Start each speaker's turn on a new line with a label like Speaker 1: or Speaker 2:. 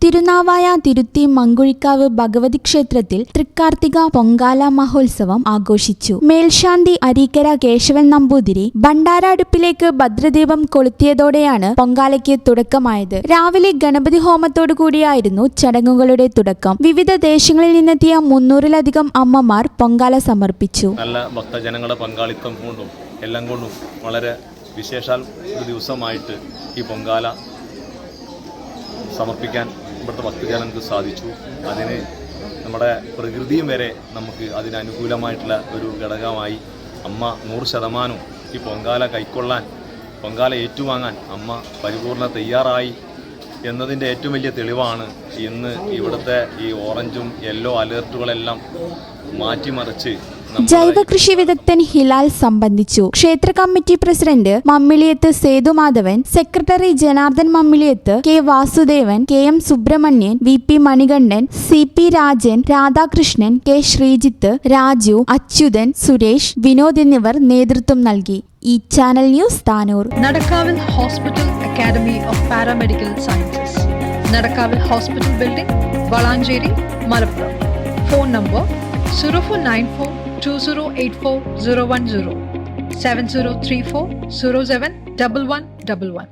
Speaker 1: തിരുനാവായ തിരുത്തി മങ്കുഴിക്കാവ് ഭഗവതി ക്ഷേത്രത്തിൽ തൃക്കാർത്തിക പൊങ്കാല മഹോത്സവം ആഘോഷിച്ചു. മേൽശാന്തി അരീക്കര കേശവൻ നമ്പൂതിരി ഭണ്ഡാര അടുപ്പിലേക്ക് ഭദ്രദീപം കൊളുത്തിയതോടെയാണ് പൊങ്കാലയ്ക്ക് തുടക്കമായത്. രാവിലെ ഗണപതി ഹോമത്തോടു കൂടിയായിരുന്നു ചടങ്ങുകളുടെ തുടക്കം. വിവിധ ദേശങ്ങളിൽ നിന്നെത്തിയ 300-ലധികം അമ്മമാർ പൊങ്കാല സമർപ്പിച്ചു.
Speaker 2: നല്ല ഭക്തജനങ്ങളുടെ പങ്കാളിത്തം കൊണ്ടും എല്ലാം കൊണ്ടും വളരെ വിശേഷാൽ ഒരു ദിവസമായിട്ട് ഈ പൊങ്കാല സമർപ്പിക്കാൻ ഇവിടുത്തെ ഭക്തജനങ്ങൾക്ക് സാധിച്ചു. അതിന് നമ്മുടെ പ്രകൃതിയും വരെ നമുക്ക് അതിനനുകൂലമായിട്ടുള്ള ഒരു ഘടകമായി അമ്മ 100% ഈ പൊങ്കാല കൈക്കൊള്ളാൻ, പൊങ്കാല ഏറ്റുവാങ്ങാൻ അമ്മ പരിപൂർണ്ണ തയ്യാറായി എന്നതിൻ്റെ ഏറ്റവും വലിയ തെളിവാണ് ഇന്ന് ഇവിടുത്തെ ഈ ഓറഞ്ചും യെല്ലോ അലേർട്ടുകളെല്ലാം മാറ്റിമറിച്ച്
Speaker 1: ജൈവ കൃഷി വിദഗ്ധൻ ഹിലാൽ സംബന്ധിച്ചു. ക്ഷേത്ര committee president Mammiliyath Sethumadhavan, secretary Janardhan Mammiliyath, K Vasudevan, K M Subrahmanyan, V P Manikandan, C P Rajan, Radhakrishnan, K Sreejith, Raju, Achuthan, Suresh, Vinod എന്നിവർ നേതൃത്വം നൽകി. ഈ channel news Tanur.
Speaker 3: Nadakkavil hospital academy of paramedical sciences, Nadakkavil hospital building, Valanchery, Malappuram. Phone number 04942084 010 7034 071111.